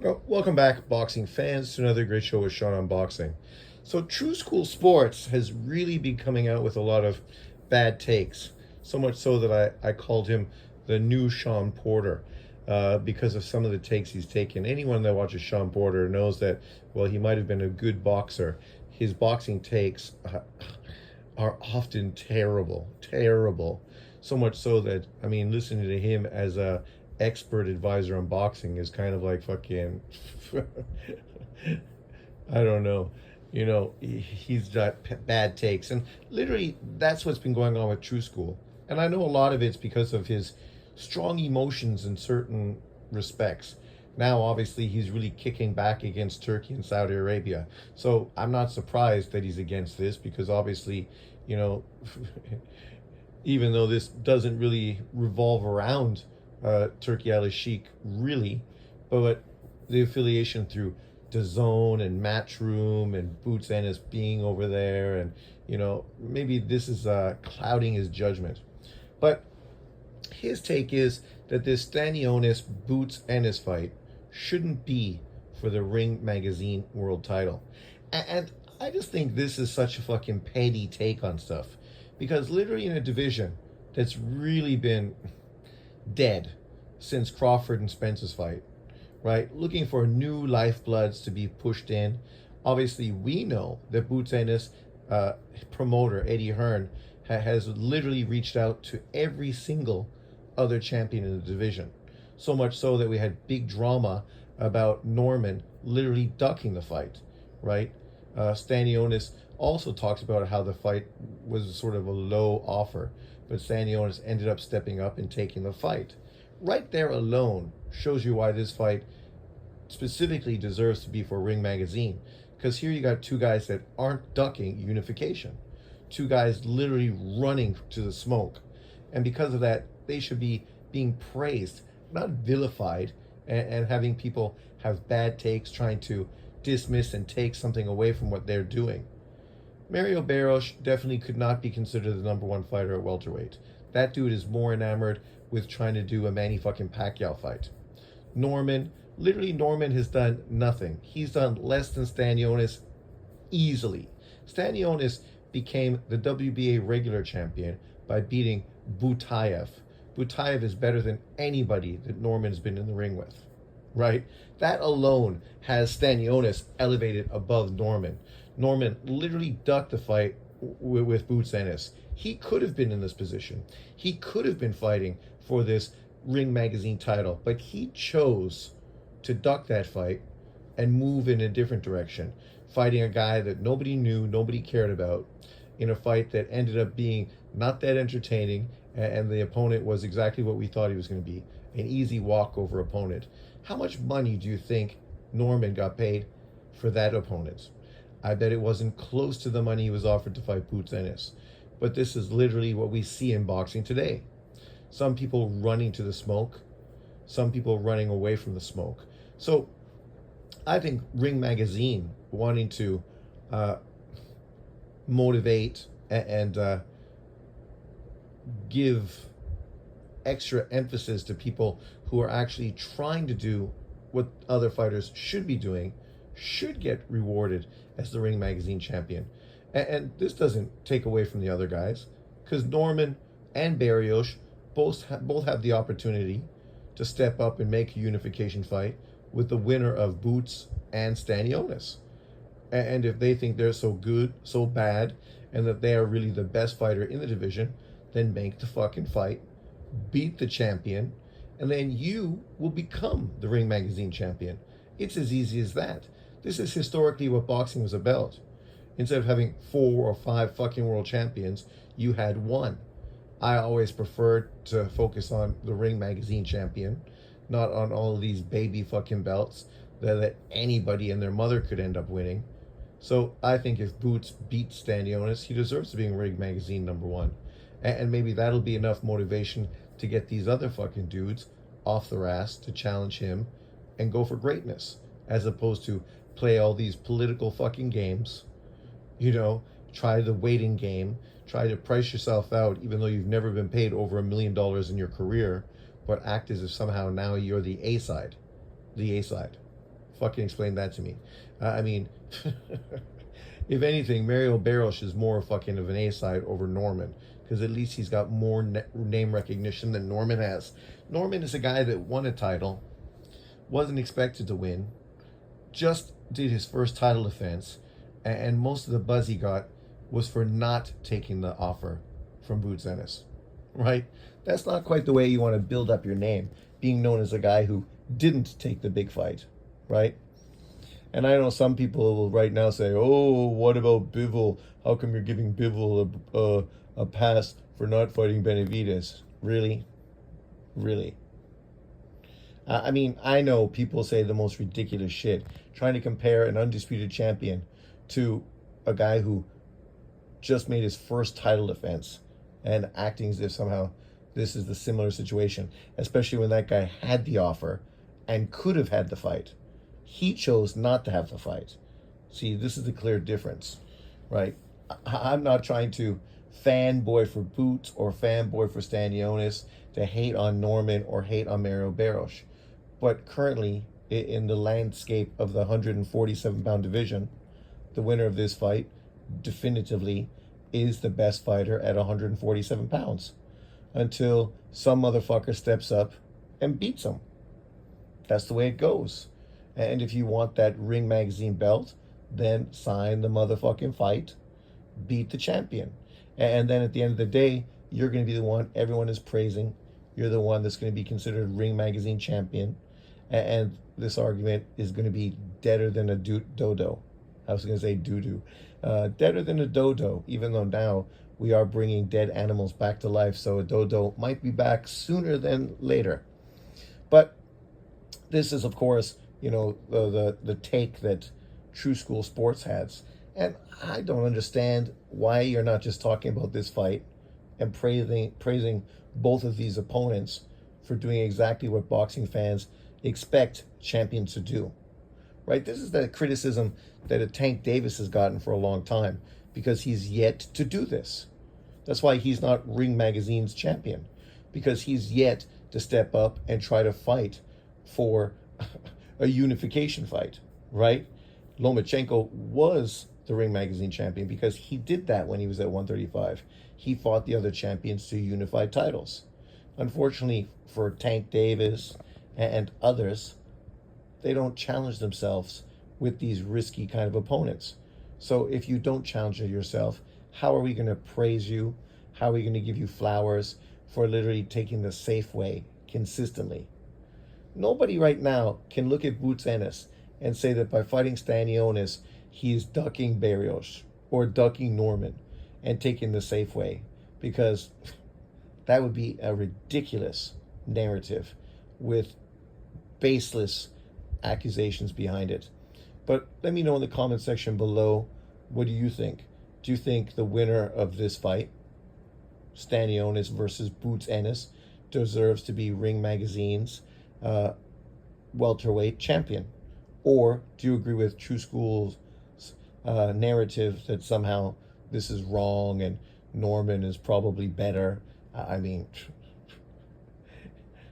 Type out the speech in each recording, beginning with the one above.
Well, welcome back, boxing fans, to another great show with Sean on Boxing. So, True School Sports has really been coming out with a lot of bad takes. So much so that I called him the new Sean Porter because of some of the takes he's taken. Anyone that watches Sean Porter knows that, well, he might have been a good boxer. His boxing takes are often terrible, terrible. So much so that, I mean, listening to him as a expert advisor on boxing is kind of like fucking I don't know. He's got bad takes, and literally that's what's been going on with True School. And I know a lot of it's because of his strong emotions in certain respects. Now, obviously, he's really kicking back against Turkey and Saudi Arabia. So I'm not surprised that he's against this because obviously, you know, even though this doesn't really revolve around Turkey Al Sheikh, really, but the affiliation through DAZN and Matchroom and Boots Ennis being over there, and maybe this is clouding his judgment. But his take is that this Stanionis Boots Ennis fight shouldn't be for the Ring Magazine world title. And I just think this is such a fucking petty take on stuff. Because literally in a division that's really been dead since Crawford and Spence's fight, right? Looking for new lifebloods to be pushed in. Obviously, we know that Boots Ennis promoter, Eddie Hearn, has literally reached out to every single other champion in the division. So much so that we had big drama about Norman literally ducking the fight, right? Stanionis also talks about how the fight was sort of a low offer, but Stanionis ended up stepping up and taking the fight. Right there alone shows you why this fight specifically deserves to be for Ring Magazine. Because here you got two guys that aren't ducking unification. Two guys literally running to the smoke. And because of that, they should be being praised, not vilified, and having people have bad takes trying to dismiss and take something away from what they're doing. Mario Barros definitely could not be considered the number one fighter at welterweight. That dude is more enamored with trying to do a Manny fucking Pacquiao fight. Norman has done nothing. He's done less than Stanionis easily. Stanionis became the WBA regular champion by beating Butayev. Butayev is better than anybody that Norman's been in the ring with, right? That alone has Stanionis elevated above Norman. Norman literally ducked the fight with Boots Ennis. He could have been in this position. He could have been fighting for this Ring Magazine title, but he chose to duck that fight and move in a different direction, fighting a guy that nobody knew, nobody cared about, in a fight that ended up being not that entertaining, and the opponent was exactly what we thought he was going to be, an easy walkover opponent. How much money do you think Norman got paid for that opponent? I bet it wasn't close to the money he was offered to fight Boots Ennis. But this is literally what we see in boxing today. Some people running to the smoke, some people running away from the smoke. So I think Ring Magazine wanting to motivate and give extra emphasis to people who are actually trying to do what other fighters should be doing should get rewarded as the Ring Magazine champion. And this doesn't take away from the other guys, because Norman and Barrios both have the opportunity to step up and make a unification fight with the winner of Boots and Stanionis. And if they think they're so good, so bad, and that they are really the best fighter in the division, then make the fucking fight, beat the champion, and then you will become the Ring Magazine champion. It's as easy as that. This is historically what boxing was about. Instead of having 4 or 5 fucking world champions, you had one. I always preferred to focus on the Ring Magazine champion, not on all of these baby fucking belts that anybody and their mother could end up winning. So I think if Boots beats Stanionis, he deserves to be in Ring Magazine number 1. And maybe that'll be enough motivation to get these other fucking dudes off their ass to challenge him and go for greatness, as opposed to play all these political fucking games. Try the waiting game, try to price yourself out even though you've never been paid over $1 million in your career, but act as if somehow now you're the A side. The A side. fucking explain that to me. I mean, if anything, Mario Barros is more fucking of an A side over Norman because at least he's got more name recognition than Norman has. Norman is a guy that won a title, wasn't expected to win, just did his first title defense, and most of the buzz he got was for not taking the offer from Boots Ennis, right? That's not quite the way you want to build up your name, being known as a guy who didn't take the big fight, right? And I know some people will right now say, "Oh, what about Bivol? How come you're giving Bivol a pass for not fighting Benavidez?" Really, really. I mean, I know people say the most ridiculous shit, trying to compare an undisputed champion to a guy who just made his first title defense and acting as if somehow this is the similar situation, especially when that guy had the offer and could have had the fight. He chose not to have the fight. See, this is the clear difference, right? I'm not trying to fanboy for Boots or fanboy for Stanionis, to hate on Norman or hate on Mario Barros. But currently, in the landscape of the 147-pound division, the winner of this fight definitively is the best fighter at 147 pounds until some motherfucker steps up and beats him. That's the way it goes. And if you want that Ring Magazine belt, then sign the motherfucking fight, beat the champion. And then at the end of the day, you're going to be the one everyone is praising. You're the one that's going to be considered Ring Magazine champion. And this argument is going to be deader than a dodo. I was going to say doo-doo. Deader than a dodo, even though now we are bringing dead animals back to life. So a dodo might be back sooner than later. But this is, of course, the take that True School Sports has. And I don't understand why you're not just talking about this fight and praising both of these opponents for doing exactly what boxing fans expect champions to do, right? This is the criticism that a Tank Davis has gotten for a long time because he's yet to do this. That's why he's not Ring Magazine's champion, because he's yet to step up and try to fight for a unification fight, right? Lomachenko was the Ring Magazine champion because he did that when he was at 135. He fought the other champions to unify titles. Unfortunately for Tank Davis and others, they don't challenge themselves with these risky kind of opponents. So if you don't challenge yourself, how are we going to praise you? How are we going to give you flowers for literally taking the safe way consistently? Nobody right now can look at Boots Ennis and say that by fighting Stanionis, he is ducking Barrios or ducking Norman and taking the safe way, because that would be a ridiculous narrative with baseless accusations behind it. But let me know in the comment section below, what do you think? Do you think the winner of this fight, Stanionis versus Boots Ennis, deserves to be Ring Magazine's welterweight champion? Or do you agree with True School's narrative that somehow this is wrong and Norman is probably better? I mean,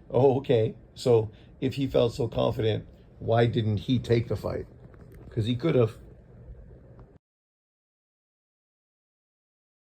oh, okay. So if he felt so confident, why didn't he take the fight? Because he could have.